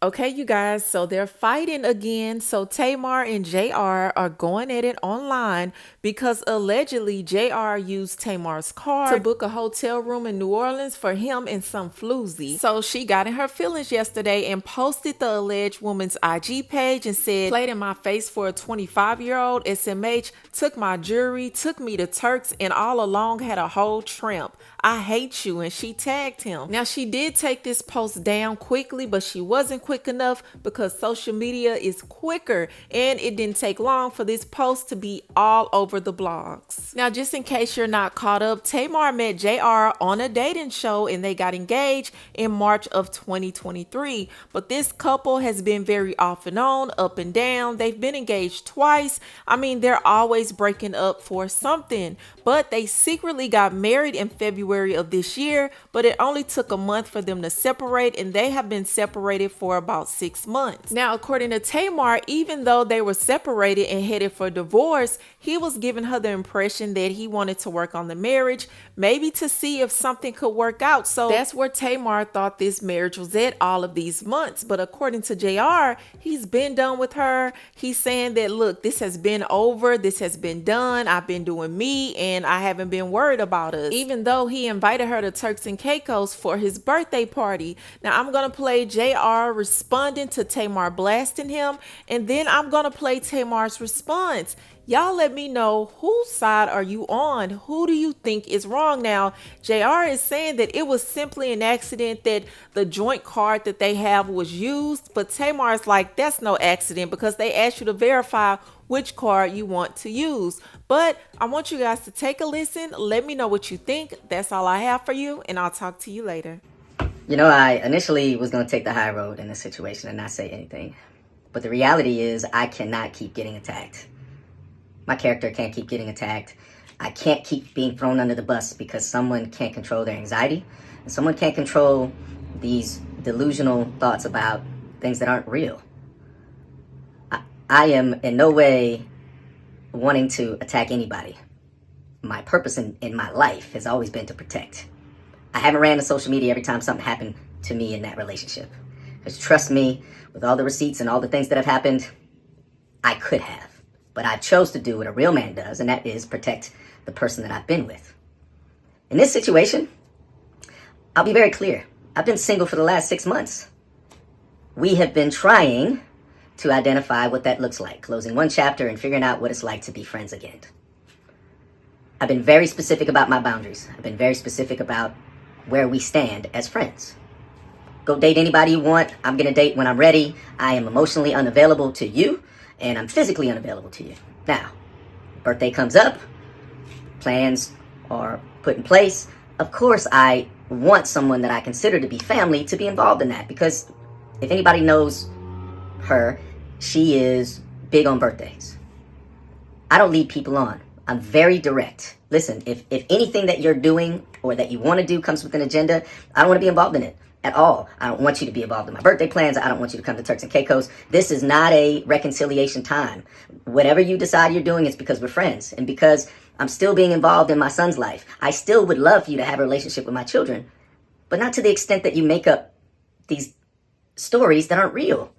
Okay, you guys, so they're fighting again. So Tamar and JR are going at it online because allegedly JR used Tamar's card to book a hotel room in New Orleans for him and some floozy. So she got in her feelings yesterday and posted the alleged woman's IG page and said, "Played in my face for a 25-year-old. SMH took my jewelry, took me to Turks, and all along had a whole tramp. I hate you," and she tagged him. Now, she did take this post down quickly, but she wasn't quick enough because social media is quicker, and it didn't take long for this post to be all over the blogs. Now, just in case you're not caught up, Tamar met JR on a dating show and they got engaged in March of 2023. But this couple has been very off and on, up and down. They've been engaged twice. I mean, they're always breaking up for something, but they secretly got married in February of this year, but it only took a month for them to separate, and they have been separated for about 6 months. Now, according to Tamar, even though they were separated and headed for divorce, he was giving her the impression that he wanted to work on the marriage, maybe to see if something could work out. So that's where Tamar thought this marriage was at all of these months. But according to JR, he's been done with her. He's saying that, look, this has been over. This has been done. I've been doing me, and I haven't been worried about us. Even though he invited her to Turks and Caicos for his birthday party. Now, I'm going to play JR responding to Tamar blasting him, and then I'm going to play Tamar's response. Y'all let me know, whose side are you on? Who do you think is wrong? Now, JR is saying that it was simply an accident that the joint card that they have was used, but Tamar is like, that's no accident because they asked you to verify which card you want to use. But I want you guys to take a listen. Let me know what you think. That's all I have for you, and I'll talk to you later. You know, I initially was going to take the high road in this situation and not say anything. But the reality is I cannot keep getting attacked. My character can't keep getting attacked. I can't keep being thrown under the bus because someone can't control their anxiety. And someone can't control these delusional thoughts about things that aren't real. I am in no way wanting to attack anybody. My purpose in my life has always been to protect. I haven't ran to social media every time something happened to me in that relationship. Because trust me, with all the receipts and all the things that have happened, I could have. But I chose to do what a real man does, and that is protect the person that I've been with. In this situation, I'll be very clear. I've been single for the last 6 months. We have been trying to identify what that looks like, closing one chapter and figuring out what it's like to be friends again. I've been very specific about my boundaries. I've been very specific about where we stand as friends. Go date anybody you want. I'm going to date when I'm ready. I am emotionally unavailable to you, and I'm physically unavailable to you. Now, birthday comes up, plans are put in place. Of course, I want someone that I consider to be family to be involved in that, because if anybody knows her, she is big on birthdays. I don't lead people on. I'm very direct. Listen, if anything that you're doing or that you want to do comes with an agenda, I don't want to be involved in it at all. I don't want you to be involved in my birthday plans. I don't want you to come to Turks and Caicos. This is not a reconciliation time. Whatever you decide you're doing, it's because we're friends and because I'm still being involved in my son's life. I still would love for you to have a relationship with my children, but not to the extent that you make up these stories that aren't real.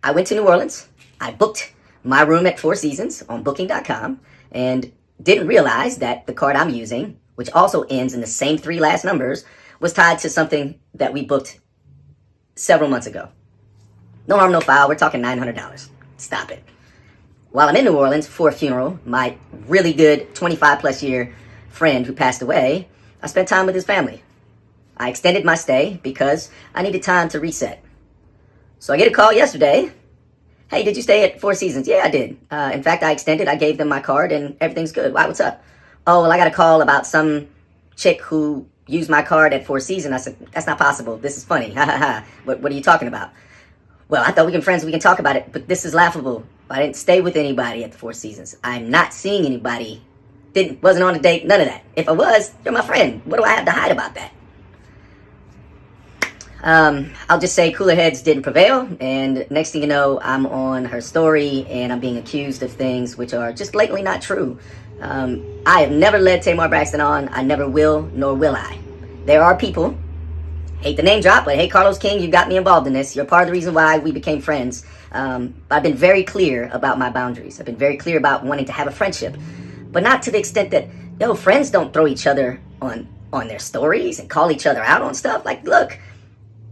I went to New Orleans. I booked my room at Four Seasons on booking.com and didn't realize that the card I'm using, which also ends in the same 3 last numbers, was tied to something that we booked several months ago. No harm, no foul. We're talking $900. Stop it. While I'm in New Orleans for a funeral, my really good 25 plus year friend who passed away, I spent time with his family. I extended my stay because I needed time to reset. So I get a call yesterday. Hey, did you stay at Four Seasons? Yeah, I did. In fact, I extended. I gave them my card and everything's good. Why, what's up? Oh, well, I got a call about some chick who used my card at Four Seasons. I said, that's not possible. This is funny. Ha ha ha. What are you talking about? Well, I thought we can friends. We can talk about it, but this is laughable. I didn't stay with anybody at the Four Seasons. I'm not seeing anybody. Wasn't on a date. None of that. If I was, you're my friend. What do I have to hide about that? I'll just say cooler heads didn't prevail, and next thing you know, I'm on her story, and I'm being accused of things which are just blatantly not true. I have never led Tamar Braxton on. I never will, nor will I. There are people hate the name drop, but hey, Carlos King, you got me involved in this. You're part of the reason why we became friends. I've been very clear about my boundaries. I've been very clear about wanting to have a friendship, but not to the extent that, friends don't throw each other on their stories and call each other out on stuff. Like, look,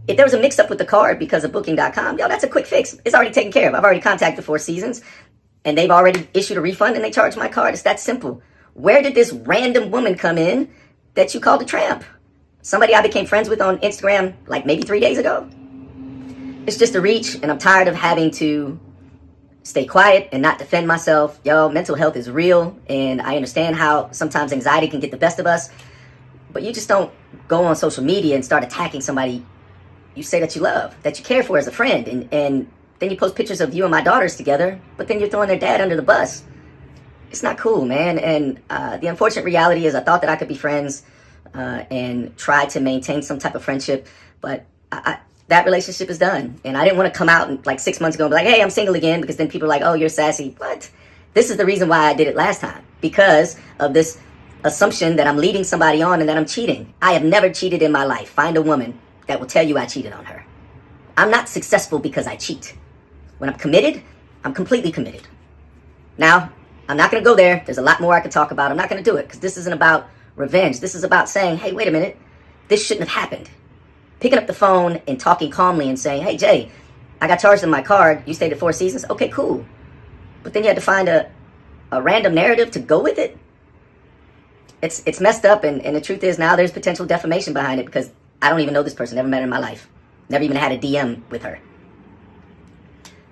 if there was a mix-up with the card because of Booking.com, that's a quick fix. It's already taken care of. I've already contacted Four Seasons, and they've already issued a refund, and they charged my card. It's that simple. Where did this random woman come in that you called a tramp? Somebody I became friends with on Instagram like maybe 3 days ago? It's just a reach, and I'm tired of having to stay quiet and not defend myself. Mental health is real, and I understand how sometimes anxiety can get the best of us, but you just don't go on social media and start attacking somebody you say that you love, that you care for as a friend, and then you post pictures of you and my daughters together, but then you're throwing their dad under the bus. It's not cool, man. And the unfortunate reality is I thought that I could be friends and try to maintain some type of friendship, but that relationship is done. And I didn't want to come out and, like 6 months ago and be like, hey, I'm single again, because then people are like, oh, you're sassy. What? This is the reason why I did it last time, because of this assumption that I'm leading somebody on and that I'm cheating. I have never cheated in my life. Find a woman that will tell you I cheated on her. I'm not successful because I cheat. When I'm committed, I'm completely committed. Now, I'm not going to go there. There's a lot more I could talk about. I'm not going to do it because this isn't about revenge. This is about saying, hey, wait a minute. This shouldn't have happened. Picking up the phone and talking calmly and saying, hey, Jay, I got charged on my card. You stayed at Four Seasons. Okay, cool. But then you had to find a random narrative to go with it. It's messed up, and the truth is now there's potential defamation behind it because I don't even know this person. Never met her in my life. Never even had a DM with her.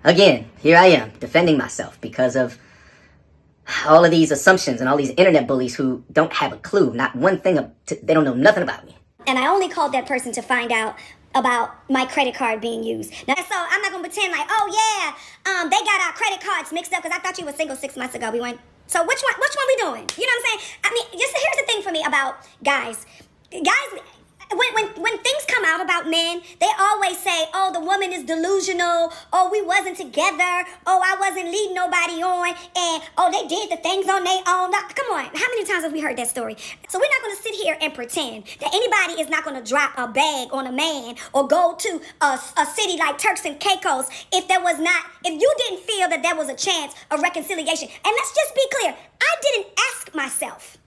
Again, here I am defending myself because of all of these assumptions and all these internet bullies who don't have a clue, not one thing, they don't know nothing about me. And I only called that person to find out about my credit card being used. Now, so I'm not gonna pretend like, oh yeah, they got our credit cards mixed up because I thought you were single 6 months ago. We went. So which one we doing? You know what I'm saying? I mean, just here's the thing for me about guys. When things come out about men, they always say, oh, the woman is delusional. Oh, we wasn't together. Oh, I wasn't leading nobody on. And, oh, they did the things on their own. Now, come on. How many times have we heard that story? So we're not going to sit here and pretend that anybody is not going to drop a bag on a man or go to a city like Turks and Caicos if you didn't feel that there was a chance of reconciliation. And let's just be clear. I didn't ask myself.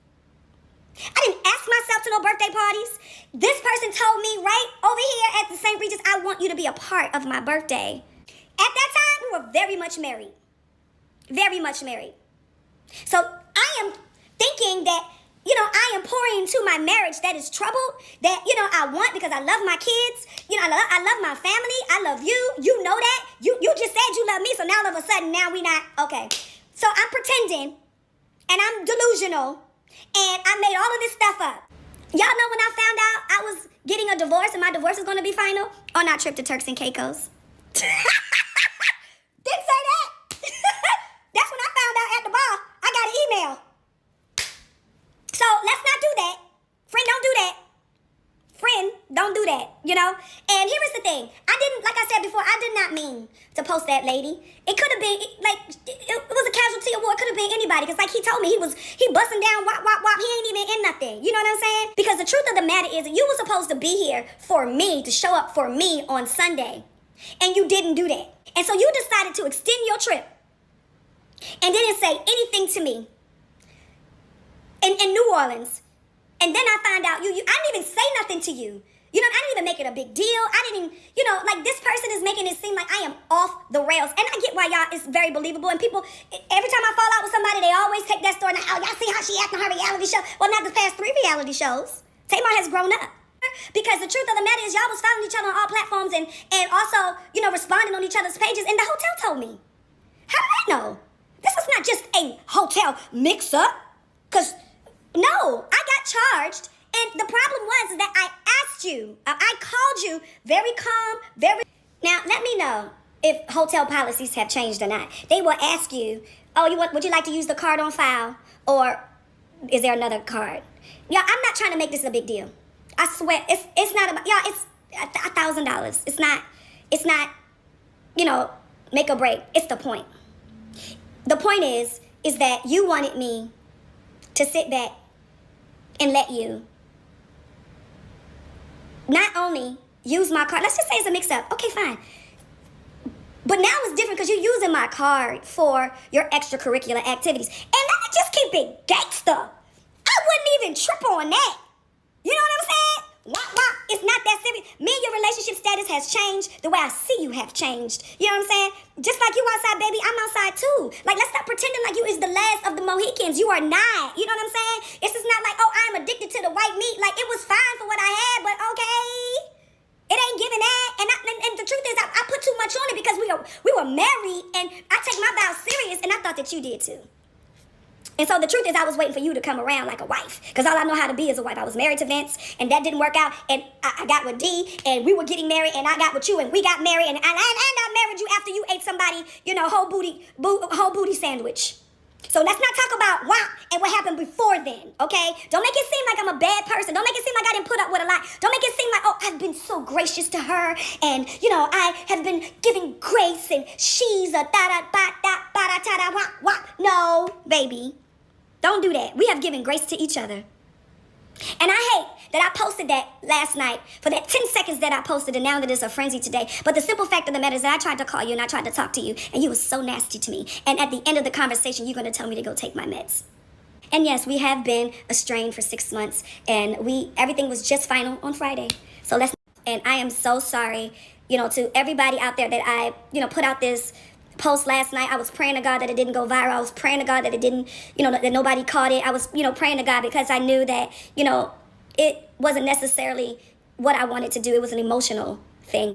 I didn't ask myself to no birthday parties. This person told me right over here at the St. Regis, I want you to be a part of my birthday. At that time, we were very much married. Very much married. So I am thinking that, I am pouring into my marriage that is troubled, that, I want because I love my kids. I love my family. I love you. You know that. You just said you love me, so now all of a sudden, now we not, okay. So I'm pretending, and I'm delusional, and I made all of this stuff up. Y'all know when I found out I was getting a divorce and my divorce is going to be final? On our trip to Turks and Caicos. Didn't say that. That's when I found out at the bar. I got an email. So let's not do that. Friend, don't do that. Friend, don't do that, And here is the thing. Like I said before, I did not mean to post that lady. It could have been, it was a casualty award. It could have been anybody. Because he told me, he busting down, wop, wop, wop. He ain't even in nothing. You know what I'm saying? Because the truth of the matter is that you were supposed to be here for me, to show up for me on Sunday. And you didn't do that. And so you decided to extend your trip and didn't say anything to me in New Orleans. And then I find out I didn't even say nothing to you. I didn't even make it a big deal. I didn't, this person is making it seem like I am off the rails. And I get why y'all, it's very believable. And people, every time I fall out with somebody, they always take that story. Now, oh, y'all see how she acting on her reality show? Well, not the past 3 reality shows. Tamar has grown up. Because the truth of the matter is y'all was following each other on all platforms and also, responding on each other's pages. And the hotel told me. How did I know? This was not just a hotel mix-up. Because, no, I got charged. And the problem was that I asked you, I called you very calm, Now, let me know if hotel policies have changed or not. They will ask you, oh, would you like to use the card on file? Or is there another card? Yeah, I'm not trying to make this a big deal. I swear, it's not about, y'all, it's $1,000. It's not, make or break. It's the point. The point is that you wanted me to sit back and let you not only use my card, let's just say it's a mix-up. Okay, fine. But now it's different because you're using my card for your extracurricular activities. And let me just keep it gangster. I wouldn't even trip on that. You know what I'm saying? Wah, wah. It's not that serious. Me and your relationship status has changed the way I see you have changed. You know what I'm saying? Just like you outside, baby, I'm outside too. Like, let's stop pretending like you is the last of the Mohicans. You are not. You know what I'm saying? It's just not like, oh, I'm addicted to the white meat. Like, it was fine for what I had, but okay. It ain't giving that. And the truth is, I put too much on it because we were married, and I take my vows serious, and I thought that you did too. And so the truth is, I was waiting for you to come around like a wife. Because all I know how to be is a wife. I was married to Vince, and that didn't work out. And I got with D, and we were getting married, and I got with you, and we got married. And I married you after you ate somebody, whole booty sandwich. So let's not talk about wow and what happened before then, okay? Don't make it seem like I'm a bad person. Don't make it seem like I didn't put up with a lot. Don't make it seem like, oh, I've been so gracious to her, and, I have been giving grace, and she's a da-da-ba-da-ba-da-ta-da wah-wah. No, baby. Don't do that. We have given grace to each other. And I hate that I posted that last night for that 10 seconds that I posted, and now that it's a frenzy today. But the simple fact of the matter is that I tried to call you and I tried to talk to you, and you were so nasty to me. And at the end of the conversation, you're going to tell me to go take my meds. And yes, we have been estranged for 6 months, and everything was just final on Friday. So and I am so sorry, to everybody out there that I, put out this post last night. I was praying to God that it didn't go viral. I was praying to God that it didn't, that nobody caught it. I was, praying to God because I knew that, it wasn't necessarily what I wanted to do. It was an emotional thing.